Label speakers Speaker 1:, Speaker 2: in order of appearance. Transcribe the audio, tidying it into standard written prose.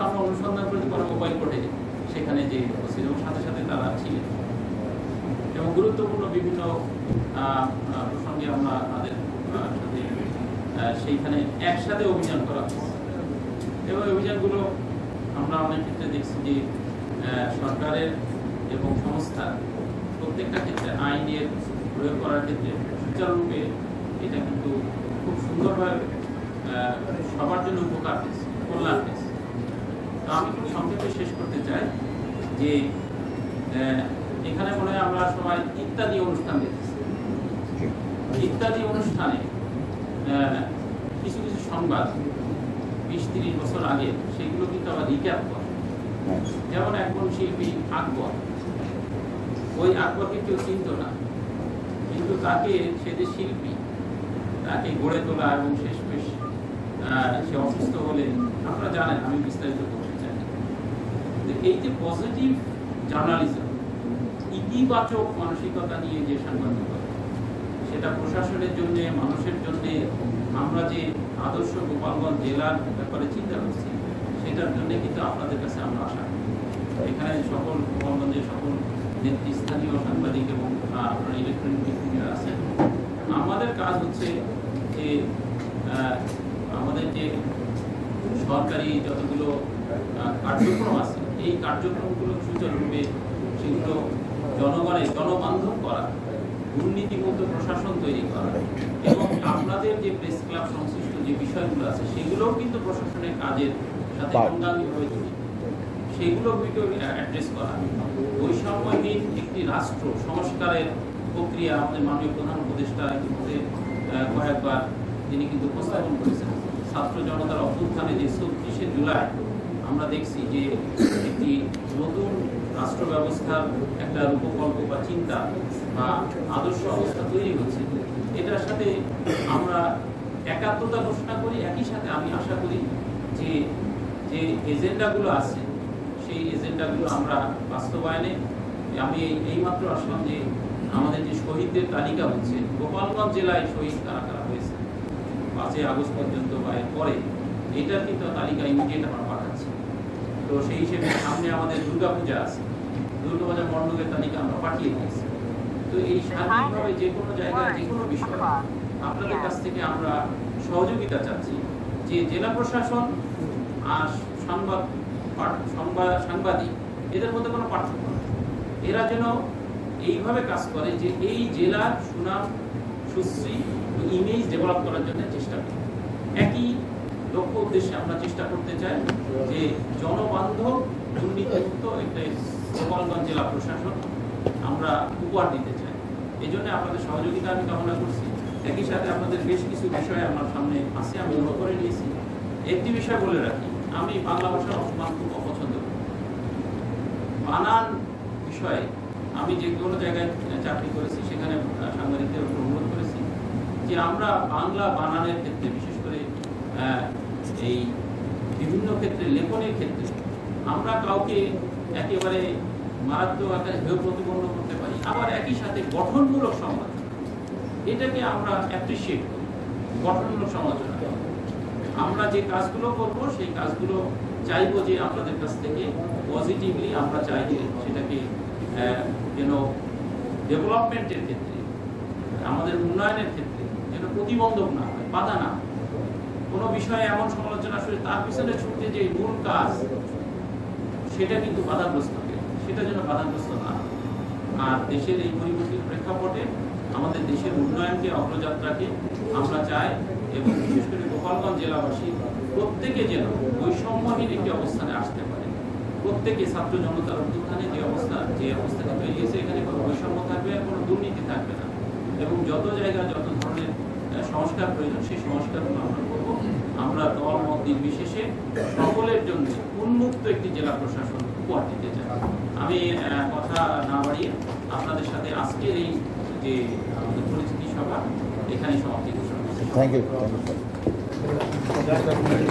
Speaker 1: আমরা অনুসন্ধান করেছি পরে মোবাইল কোর্টে সেখানে যে উপস্থিত এবং সাথে সাথে তারা ছিলেন এবং গুরুত্বপূর্ণ বিভিন্ন প্রসঙ্গে আমরা তাদের সাথে সেইখানে একসাথে অভিযান করা হয়েছে এবং অভিযানগুলো আমরা অনেক ক্ষেত্রে দেখছি যে সরকারের এবং সংস্থার প্রত্যেকটা ক্ষেত্রে আইনের প্রয়োগ করার ক্ষেত্রে সুচারুরূপে এটা কিন্তু খুব সুন্দরভাবে সবার জন্য উপকার হয়েছে, কল্যাণ হয়েছে। তো আমি খুব সংক্ষেপে শেষ করতে চাই যে এখানে মনে হয় আমরা সবাই ইত্যাদি অনুষ্ঠান দেখেছি। ইত্যাদি অনুষ্ঠানে কিছু কিছু সংবাদ 20-30 বছর আগে সেগুলো কিন্তু আবার রিক্যাপ করে। যেমন একজন শিল্পী আকবর, ওই আকবরকে কেউ চিনত না, কিন্তু তাকে সে যে শিল্পী তাকে গড়ে তোলা এবং শেষমেশ সে অসুস্থ হলে আপনারা জানেন, আমি বিস্তারিত করতে চাই। এই যে পজিটিভ জার্নালিজম, ইতিবাচক মানসিকতা নিয়ে যে সাংবাদিকতা, সেটা প্রশাসনের জন্য, মানুষের জন্য আমরা যে আদর্শ গোপালগঞ্জ জেলার ব্যাপারে চিন্তা করছি, সেটার জন্য কিন্তু আপনাদের কাছে আমরা আশা করি। এখানে সকল গোপালগঞ্জের সকল নেতৃস্থানীয় সাংবাদিক এবং আপনারা ইলেকট্রনিক মিডিয়া আছেন, আমাদের কাজ হচ্ছে যে আমাদের যে সরকারি যতগুলো কার্যক্রম আছে, এই কার্যক্রমগুলো সুচারুরূপে সেগুলো জনগণের জনবান্ধব করা, দুর্নীতিমুক্ত প্রশাসন তৈরি করা এবং আপনাদের যে প্রেস ক্লাব সংশ্লিষ্ট যে বিষয়গুলো আছে সেগুলোও কিন্তু প্রশাসনের কাজের সাথে অঙ্গাঙ্গিভাবে জড়িত, সেগুলো অ্যাড্রেস করা। বৈষম্যহীন একটি রাষ্ট্র সংস্কারের প্রক্রিয়া আমাদের মাননীয় প্রধান উপদেষ্টা ইতিমধ্যে কয়েকবার তিনি কিন্তু উপস্থাপন করেছেন। ছাত্র জনতার অভ্যুত্থানে যে ৩৬শে জুলাই আমরা দেখছি যে একটি নতুন রাষ্ট্র ব্যবস্থার একটা রূপকল্প বা চিন্তা বা আদর্শ অবস্থা তৈরি হচ্ছে, এটার সাথে আমরা একাত্মতা ঘোষণা করি। একই সাথে আমি আশা করি যে যে এজেন্ডাগুলো আছে সেই এজেন্ডাগুলো আমরা বাস্তবায়নে, আমি এইমাত্র আসলাম যে আমাদের যে শহীদদের তালিকা হচ্ছে, গোপালগঞ্জ জেলায় শহীদ কারা কারা হয়েছে 5 আগস্ট পর্যন্ত বা এর পরে, এটার কিন্তু তালিকা ইমিডিয়েট আমরা পাঠাচ্ছি। তো সেই হিসেবে সামনে আমাদের দুর্গাপূজা আছে, দুর্গাপূজা মণ্ডপের তালিকা আমরা পাঠিয়ে দিয়েছি। তো এই সার্বিকভাবে যে কোনো জায়গায় যে কোনো বিষয় আপনাদের কাছ থেকে আমরা সহযোগিতা চাচ্ছি যে জেলা প্রশাসন আর সাংবাদিক এদের মধ্যে কোনো পার্থক্য নেই। এরা যেন এইভাবে কাজ করে যে এই জেলার সুনাম সুশ্রী ইমেজ ডেভেলপ করার জন্য চেষ্টা করি। একই লক্ষ্য উদ্দেশ্যে আমরা চেষ্টা করতে চাই যে জনবান্ধব দুর্নীতিমুক্ত একটা গোপালগঞ্জ জেলা প্রশাসন আমরা উপহার দিতে চাই। এই জন্য আপনাদের সহযোগিতা আমি কামনা করছি। একই সাথে আপনাদের বেশ কিছু বিষয় আমার সামনে আছে, আমি মনে করে নিয়েছি। একটি বিষয় বলে রাখি, আমি বাংলা ভাষার অপমান খুব অপছন্দ করি। বানান বিষয়ে আমি যে কোনো জায়গায় চাকরি করেছি সেখানে সাংবাদিকদের অনুরোধ করেছি যে আমরা বাংলা বানানের ক্ষেত্রে, বিশেষ করে এই বিভিন্ন ক্ষেত্রে লেখনের ক্ষেত্রে আমরা কাউকে একেবারে মারাত্মক আকারে হেয় প্রতিপন্ন করতে পারি, আবার একই সাথে গঠনমূলক সমালোচনা, এটাকে আমরা অ্যাপ্রিসিয়েট করি। গঠনমূলক সমালোচনা আমরা যে কাজগুলো করব সেই কাজগুলো চাইবো যে আপনাদের কাছ থেকে পজিটিভলি আমরা চাই যে সেটাকে যেন ডেভেলপমেন্টের ক্ষেত্রে, আমাদের উন্নয়নের ক্ষেত্রে যেন প্রতিবন্ধক না হয়, বাধা না হয়। কোনো বিষয়ে এমন সমালোচনা আসলে তার পিছনে ছুটতে যে মূল কাজ সেটা কিন্তু বাধাগ্রস্ত হবে, সেটা যেন বাধাগ্রস্ত না হয়। আর দেশের এই পরিবর্তিত প্রেক্ষাপটে আমাদের দেশের উন্নয়নকে, অগ্রযাত্রাকে আমরা চাই এবং বিশেষ করে গোপালগঞ্জ জেলাবাসী প্রত্যেকে যেন বৈষম্যহীন একটি অবস্থানে আসতে পারে। প্রত্যেকে ছাত্র জনতার অভ্যুত্থানে যে অবস্থানে তৈরি হয়েছে, এখানে কোনো বৈষম্য থাকবে না, কোনো দুর্নীতি থাকবে না এবং যত জায়গায় যত ধরনের সংস্কার প্রয়োজন সেই সংস্কারগুলো আমরা করব। আমরা দল মত নির্বিশেষে সকলের জন্য উন্মুক্ত একটি জেলা প্রশাসন উপহার দিতে চাই। আমি কথা না বাড়িয়ে আপনাদের সাথে আজকের এই যে আমাদের পরিচিতি সভা এখানেই সমাপ্তি ঘোষণা করছি।
Speaker 2: Thank you.